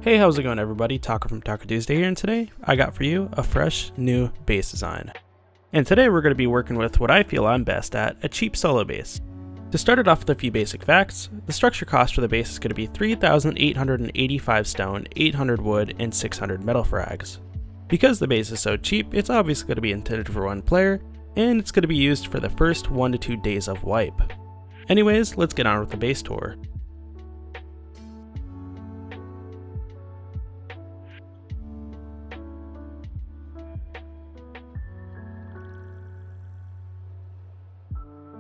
Hey, how's it going everybody? Taco from TacoTuesday here, and today I got for you a fresh new base design. And today we're going to be working with what I feel I'm best at, a cheap solo base. To start it off with a few basic facts, the structure cost for the base is going to be 3,885 stone, 800 wood, and 600 metal frags. Because the base is so cheap, it's obviously going to be intended for one player, and it's going to be used for the first 1 to 2 days of wipe. Anyways, let's get on with the base tour.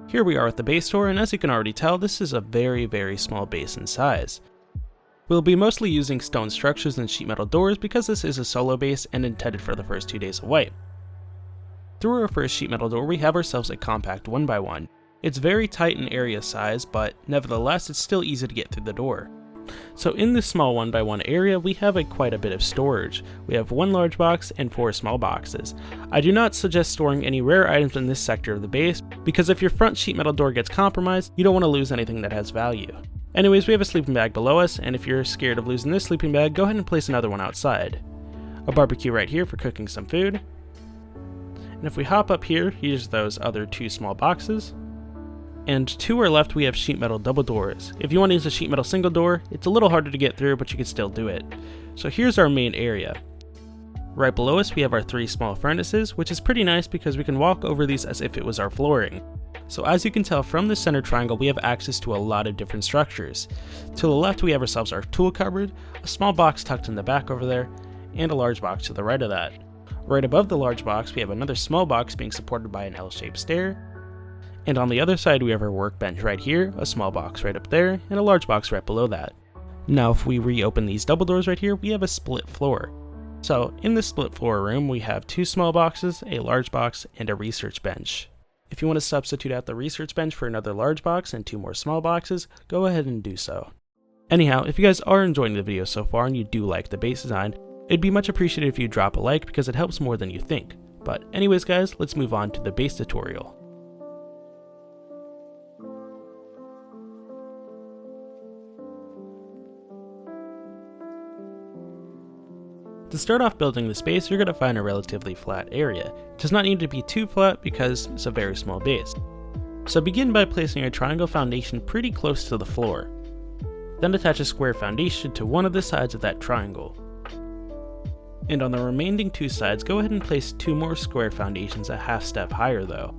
Here we are at the base tour, and as you can already tell, this is a very small base in size. We'll be mostly using stone structures and sheet metal doors because this is a solo base and intended for the first 2 days of wipe. Through our first sheet metal door, we have ourselves a compact 1x1. It's very tight in area size, but nevertheless it's still easy to get through the door. So in this small 1x1 area, we have quite a bit of storage. We have 1 large box and 4 small boxes. I do not suggest storing any rare items in this sector of the base, because if your front sheet metal door gets compromised, you don't want to lose anything that has value. Anyways, we have a sleeping bag below us, and if you're scared of losing this sleeping bag, go ahead and place another one outside. A barbecue right here for cooking some food. And if we hop up here, here's those other 2 small boxes. And to our left we have sheet metal double doors. If you want to use a sheet metal single door, it's a little harder to get through, but you can still do it. So here's our main area. Right below us we have our 3 small furnaces, which is pretty nice because we can walk over these as if it was our flooring. So as you can tell from the center triangle, we have access to a lot of different structures. To the left we have ourselves our tool cupboard, a small box tucked in the back over there, and a large box to the right of that. Right above the large box we have another small box being supported by an L-shaped stair. And on the other side we have our workbench right here, a small box right up there, and a large box right below that. Now if we reopen these double doors right here, we have a split floor. So in this split floor room we have 2 small boxes, a large box, and a research bench. If you want to substitute out the research bench for another large box and 2 more small boxes, go ahead and do so. Anyhow, if you guys are enjoying the video so far and you do like the base design, it'd be much appreciated if you drop a like because it helps more than you think. But anyways guys, let's move on to the base tutorial. To start off building this base, you're going to find a relatively flat area. It does not need to be too flat because it's a very small base. So begin by placing a triangle foundation pretty close to the floor. Then attach a square foundation to one of the sides of that triangle. And on the remaining 2 sides, go ahead and place 2 more square foundations a half step higher though.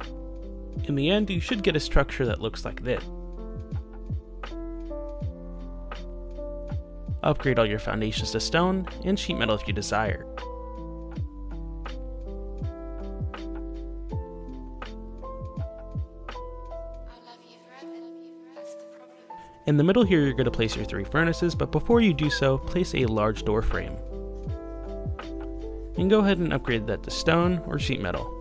In the end, you should get a structure that looks like this. Upgrade all your foundations to stone and sheet metal if you desire. In the middle here you're going to place your 3 furnaces, but before you do so, place a large door frame. And go ahead and upgrade that to stone or sheet metal.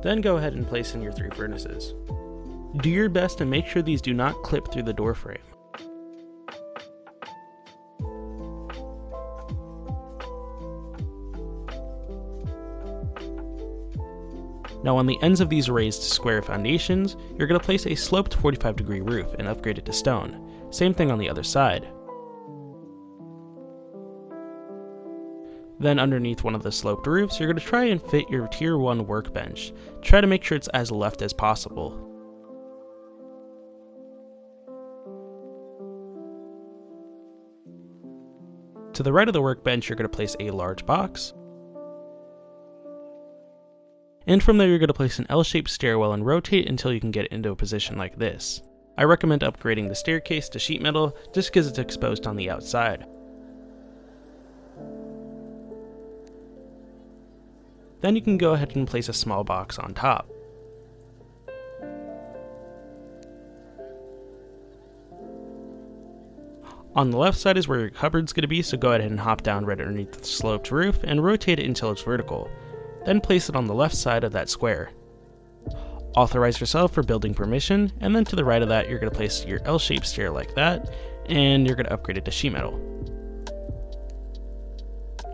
Then go ahead and place in your 3 furnaces. Do your best to make sure these do not clip through the door frame. Now on the ends of these raised square foundations, you're going to place a sloped 45-degree roof and upgrade it to stone. Same thing on the other side. Then underneath one of the sloped roofs, you're going to try and fit your tier 1 workbench. Try to make sure it's as left as possible. To the right of the workbench, you're going to place a large box. And from there you're going to place an L-shaped stairwell and rotate until you can get it into a position like this. I recommend upgrading the staircase to sheet metal just because it's exposed on the outside. Then you can go ahead and place a small box on top. On the left side is where your cupboard's going to be, so go ahead and hop down right underneath the sloped roof and rotate it until it's vertical. Then place it on the left side of that square. Authorize yourself for building permission, and then to the right of that you're going to place your L-shaped stair like that, and you're going to upgrade it to sheet metal.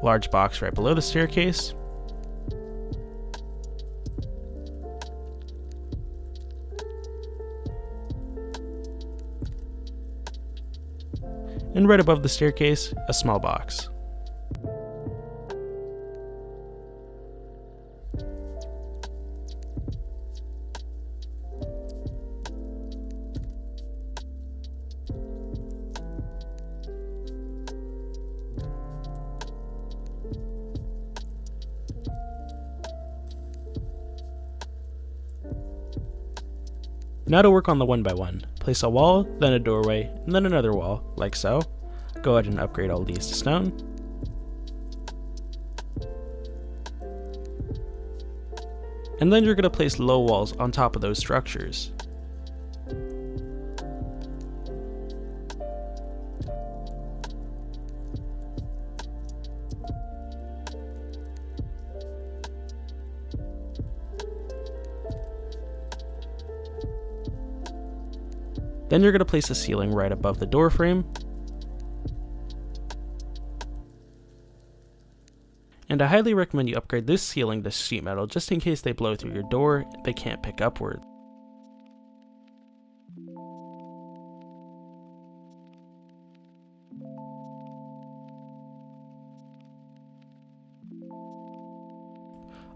Large box right below the staircase. and right above the staircase, a small box. Now to work on the 1x1. Place a wall, then a doorway, and then another wall, like so. Go ahead and upgrade all these to stone. And then you're going to place low walls on top of those structures. Then you're going to place a ceiling right above the door frame. And I highly recommend you upgrade this ceiling to sheet metal just in case they blow through your door, they can't pick upward.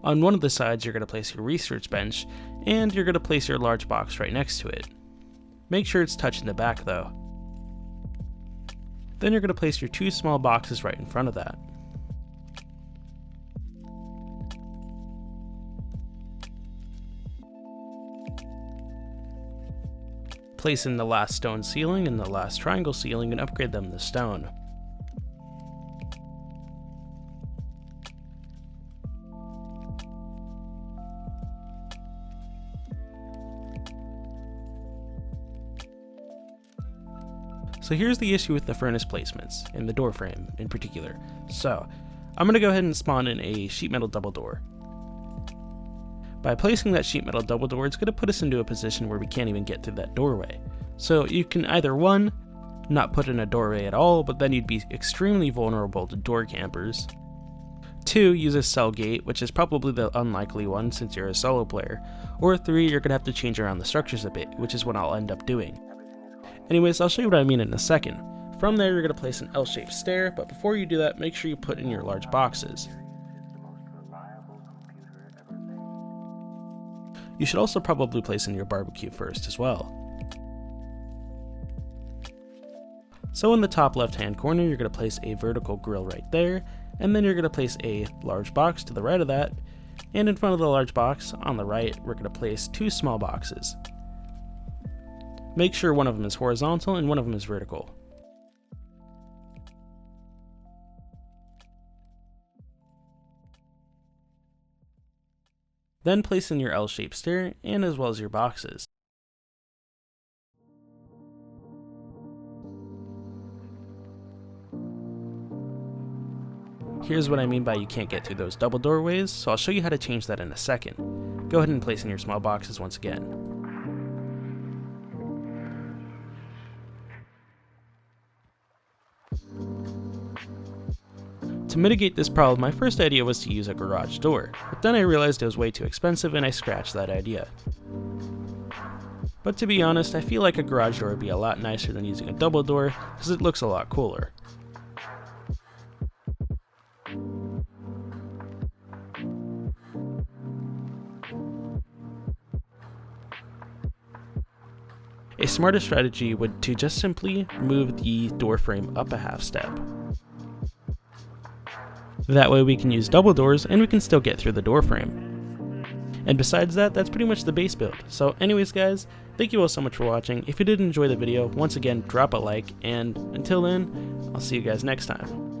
On one of the sides you're going to place your research bench, and you're going to place your large box right next to it. Make sure it's touching the back though. Then you're going to place your 2 small boxes right in front of that. Place in the last stone ceiling and the last triangle ceiling and upgrade them to stone. So here's the issue with the furnace placements, and the door frame in particular. So I'm going to go ahead and spawn in a sheet metal double door. By placing that sheet metal double door, it's going to put us into a position where we can't even get through that doorway. So you can either 1, not put in a doorway at all, but then you'd be extremely vulnerable to door campers. 2, use a cell gate, which is probably the unlikely one since you're a solo player. Or 3, you're going to have to change around the structures a bit, which is what I'll end up doing. Anyways, I'll show you what I mean in a second. From there, you're going to place an L-shaped stair, but before you do that, make sure you put in your large boxes. You should also probably place in your barbecue first as well. So in the top left-hand corner, you're going to place a vertical grill right there, and then you're going to place a large box to the right of that, and in front of the large box, on the right, we're going to place 2 small boxes. Make sure one of them is horizontal and one of them is vertical. Then place in your L-shaped stair and as well as your boxes. Here's what I mean by you can't get through those double doorways, so I'll show you how to change that in a second. Go ahead and place in your small boxes once again. To mitigate this problem, my first idea was to use a garage door, but then I realized it was way too expensive and I scratched that idea. But to be honest, I feel like a garage door would be a lot nicer than using a double door, because it looks a lot cooler. A smarter strategy would to just simply move the door frame up a half step. That way we can use double doors and we can still get through the door frame. And besides that, that's pretty much the base build. So anyways guys, thank you all so much for watching. If you did enjoy the video, once again drop a like, and until then, I'll see you guys next time.